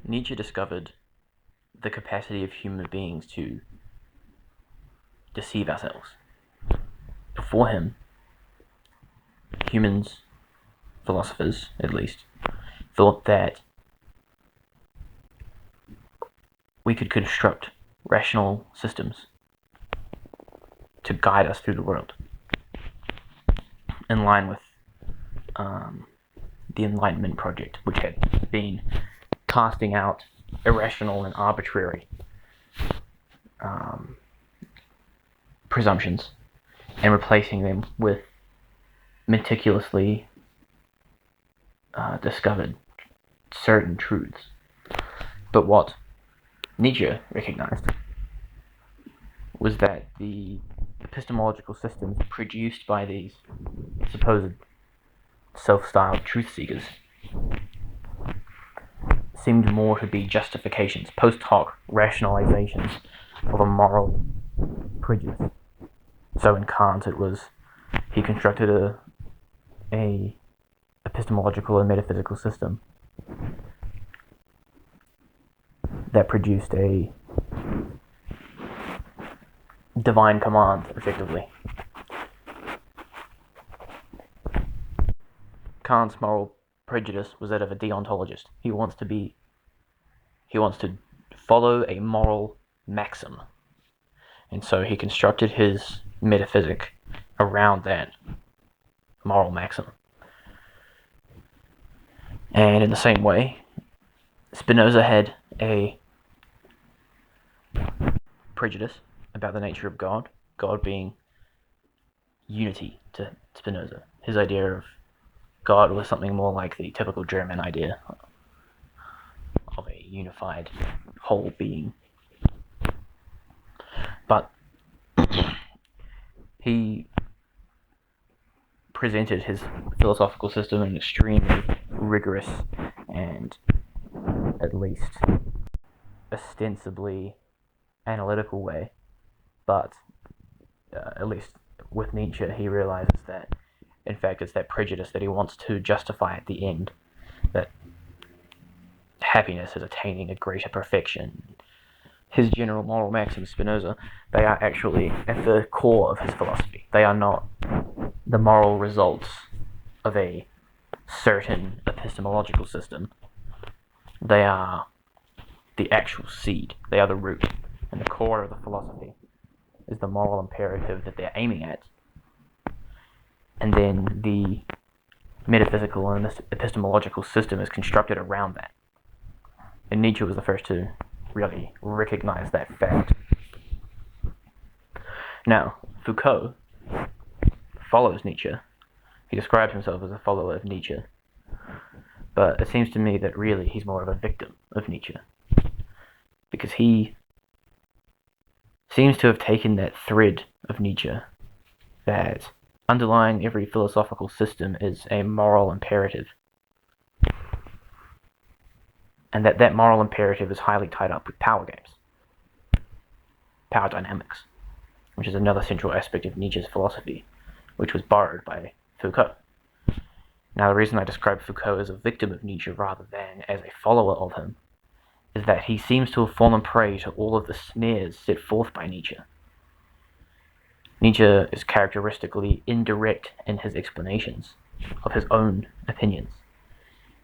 Nietzsche discovered the capacity of human beings to deceive ourselves. Before him, humans, philosophers at least, thought that we could construct rational systems to guide us through the world, in line with the Enlightenment project, which had been casting out irrational and arbitrary presumptions and replacing them with meticulously discovered certain truths. But what Nietzsche recognized was that the epistemological systems produced by these supposed self-styled truth-seekers seemed more to be justifications, post hoc rationalizations of a moral prejudice. So in Kant, he constructed a epistemological and metaphysical system that produced a divine command, effectively. Kant's moral prejudice was that of a deontologist. He wants to follow a moral maxim. And so he constructed his metaphysic around that moral maxim. And in the same way, Spinoza had a prejudice about the nature of God, God being unity to Spinoza. His idea of God was something more like the typical German idea of a unified whole being. But he presented his philosophical system in an extremely rigorous and at least ostensibly analytical way. But at least with Nietzsche, he realizes that in fact it's that prejudice that he wants to justify at the end, that happiness is attaining a greater perfection. His general moral maxims, Spinoza, they are actually at the core of his philosophy. They are not the moral results of a certain epistemological system. They are the actual seed. They are the root. And the core of the philosophy is the moral imperative that they're aiming at. And then the metaphysical and epistemological system is constructed around that. And Nietzsche was the first to really recognize that fact. Now, Foucault follows Nietzsche. He describes himself as a follower of Nietzsche. But it seems to me that really he's more of a victim of Nietzsche. Because he seems to have taken that thread of Nietzsche, that underlying every philosophical system is a moral imperative, and that moral imperative is highly tied up with power games, power dynamics, which is another central aspect of Nietzsche's philosophy, which was borrowed by Foucault. Now, the reason I describe Foucault as a victim of Nietzsche rather than as a follower of him is that he seems to have fallen prey to all of the snares set forth by Nietzsche. Nietzsche is characteristically indirect in his explanations of his own opinions.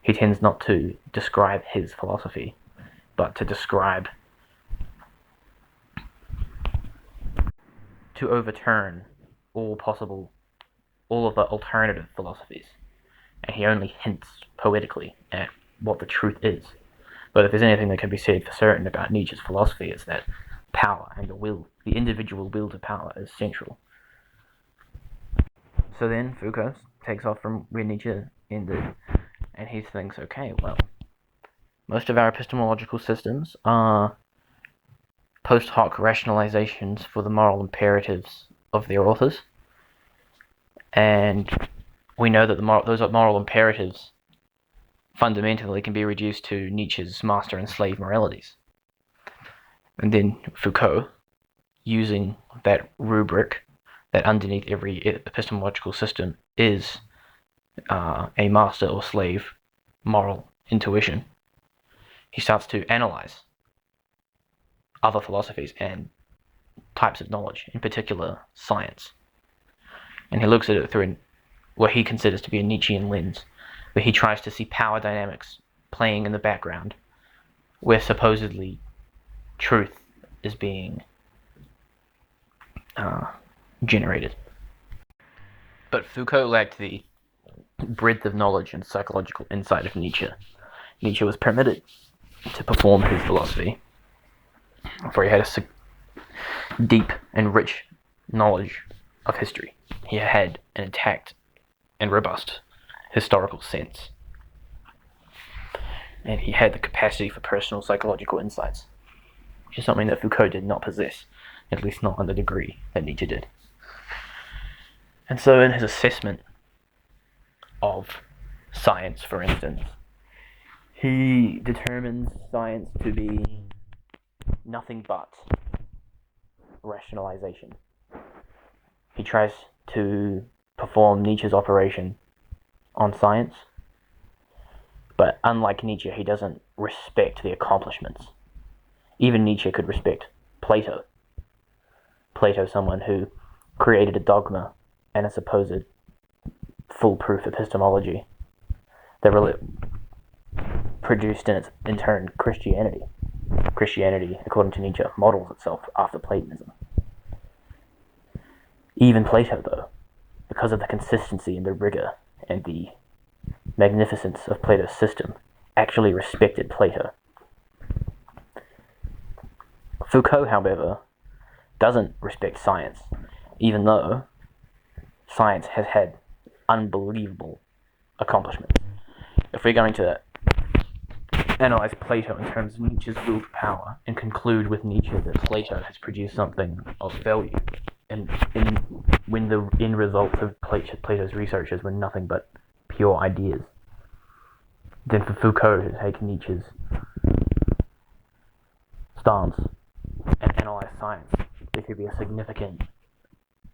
He tends not to describe his philosophy, but to overturn all of the alternative philosophies. And he only hints poetically at what the truth is. But if there's anything that can be said for certain about Nietzsche's philosophy, it's that power and the will, the individual will to power, is central. So then Foucault takes off from where Nietzsche ended, and he thinks, okay, well, most of our epistemological systems are post hoc rationalizations for the moral imperatives of their authors, and we know that those moral imperatives fundamentally can be reduced to Nietzsche's master and slave moralities. And then Foucault, using that rubric that underneath every epistemological system is a master or slave moral intuition, he starts to analyze other philosophies and types of knowledge, in particular science. And he looks at it through what he considers to be a Nietzschean lens, where he tries to see power dynamics playing in the background, where supposedly truth is being generated. But Foucault lacked the breadth of knowledge and psychological insight of Nietzsche. Nietzsche was permitted to perform his philosophy, for he had a deep and rich knowledge of history. He had an intact and robust historical sense. And he had the capacity for personal psychological insights, which is something that Foucault did not possess, at least not on the degree that Nietzsche did. And so in his assessment of science, for instance, he determines science to be nothing but rationalization. He tries to perform Nietzsche's operation on science, but unlike Nietzsche, he doesn't respect the accomplishments. Even Nietzsche could respect Plato. Plato, someone who created a dogma and a supposed foolproof epistemology that really produced in turn Christianity. Christianity, according to Nietzsche, models itself after Platonism. Even Plato, though, because of the consistency and the rigor and the magnificence of Plato's system, actually respected Plato. Foucault, however, doesn't respect science, even though science has had unbelievable accomplishments. If we're going to analyze Plato in terms of Nietzsche's will to power and conclude with Nietzsche that Plato has produced something of value, and when the end results of Plato's researches were nothing but pure ideas, then for Foucault to take Nietzsche's stance and analyze science, there could be a significant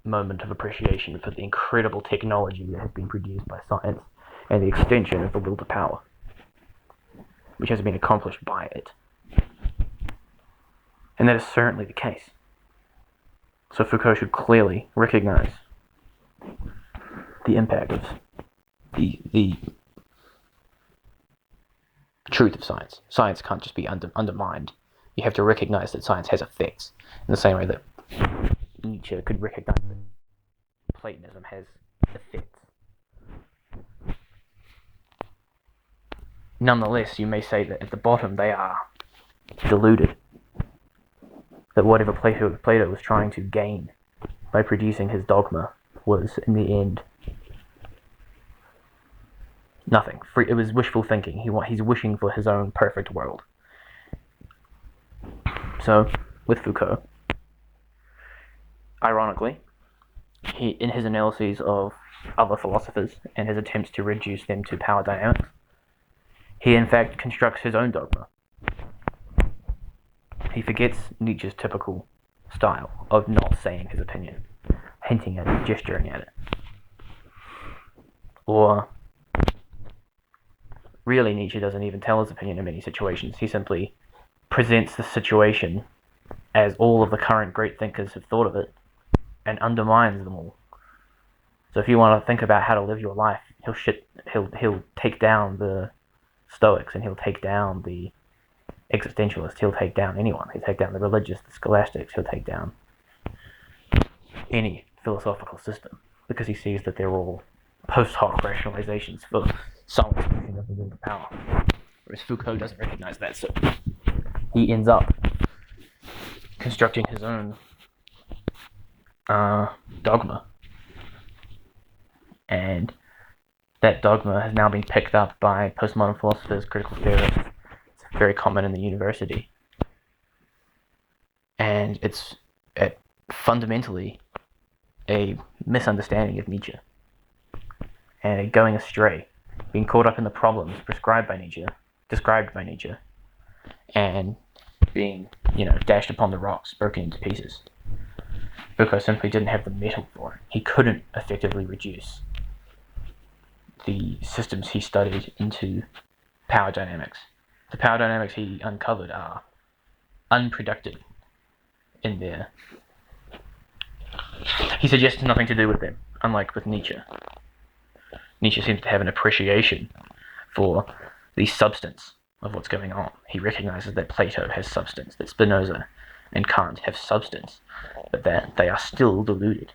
moment of appreciation for the incredible technology that has been produced by science and the extension of the will to power, which has been accomplished by it. And that is certainly the case. So Foucault should clearly recognize the impact of the truth of science. Science can't just be undermined. You have to recognize that science has effects, in the same way that Nietzsche could recognize that Platonism has effects. Nonetheless, you may say that at the bottom they are deluded. That whatever Plato was trying to gain by producing his dogma was, in the end, nothing. It was wishful thinking. He's wishing for his own perfect world. So, with Foucault, ironically, in his analyses of other philosophers and his attempts to reduce them to power dynamics, he in fact constructs his own dogma. He forgets Nietzsche's typical style of not saying his opinion, hinting at it, gesturing at it. Or, really, Nietzsche doesn't even tell his opinion in many situations. He simply presents the situation as all of the current great thinkers have thought of it, and undermines them all. So if you want to think about how to live your life, he'll take down the Stoics, and he'll take down the existentialists, he'll take down anyone. He'll take down the religious, the scholastics, he'll take down any philosophical system, because he sees that they're all post hoc rationalizations for some expression of the will to power. Whereas Foucault doesn't recognize that, so he ends up constructing his own dogma. And that dogma has now been picked up by postmodern philosophers, critical theorists. It's very common in the university. And it's fundamentally a misunderstanding of Nietzsche. And a going astray, being caught up in the problems described by Nietzsche, and being, dashed upon the rocks, broken into pieces. Foucault simply didn't have the metal for it. He couldn't effectively reduce the systems he studied into power dynamics. The power dynamics he uncovered are unproductive in there. He suggests nothing to do with them, unlike with Nietzsche. Nietzsche seems to have an appreciation for the substance of what's going on. He recognizes that Plato has substance, that Spinoza and Kant have substance, but that they are still deluded.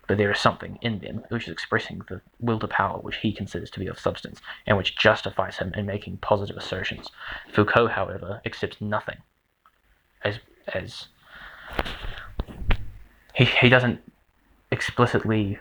But there is something in them which is expressing the will to power which he considers to be of substance, and which justifies him in making positive assertions. Foucault, however, accepts nothing as he doesn't explicitly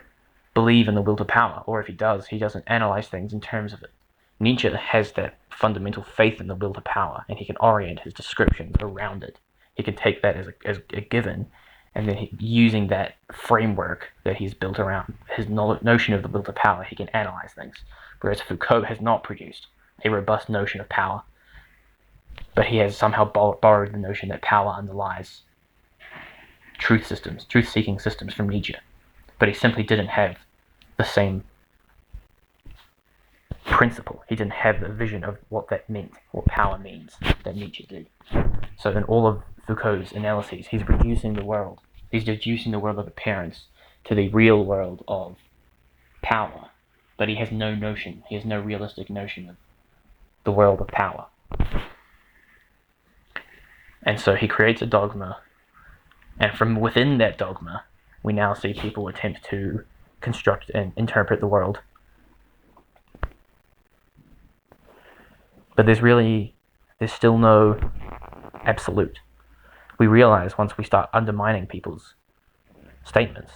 believe in the will to power, or if he does, he doesn't analyze things in terms of it. Nietzsche has that fundamental faith in the will to power, and he can orient his descriptions around it. He can take that as a given, and then using that framework that he's built around his notion of the will to power, he can analyze things. Whereas Foucault has not produced a robust notion of power, but he has somehow borrowed the notion that power underlies truth-seeking systems from Nietzsche. But he simply didn't have the same principle. He didn't have the vision of what that meant, what power means, that Nietzsche did. So in all of Foucault's analyses, he's reducing the world of appearance to the real world of power. But he has no realistic notion of the world of power. And so he creates a dogma, and from within that dogma, we now see people attempt to construct and interpret the world. But there's still no absolute. We realize once we start undermining people's statements,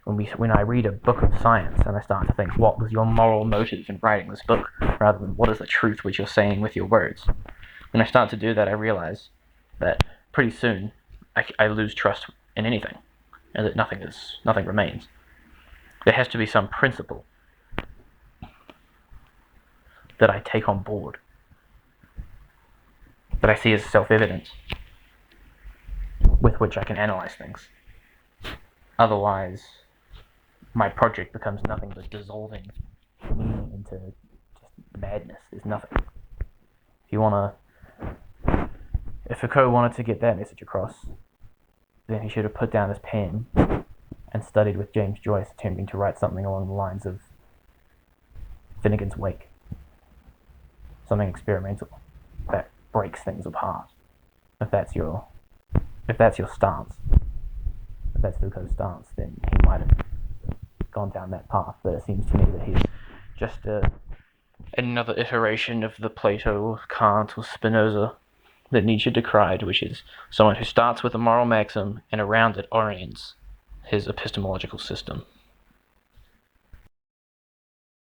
when I read a book of science and I start to think, what was your moral motive in writing this book, rather than what is the truth which you're saying with your words? When I start to do that, I realize that pretty soon I lose trust in anything, and that nothing remains. There has to be some principle that I take on board, that I see as self-evident, with which I can analyze things. Otherwise, my project becomes nothing but dissolving meaning into just madness. There's nothing. If Foucault wanted to get that message across, then he should have put down his pen and studied with James Joyce, attempting to write something along the lines of Finnegan's Wake. Something experimental that breaks things apart. If that's your stance, if that's Foucault's stance, then he might have gone down that path. But it seems to me that he's just another iteration of the Plato or Kant or Spinoza that Nietzsche decried, which is someone who starts with a moral maxim and around it orients his epistemological system.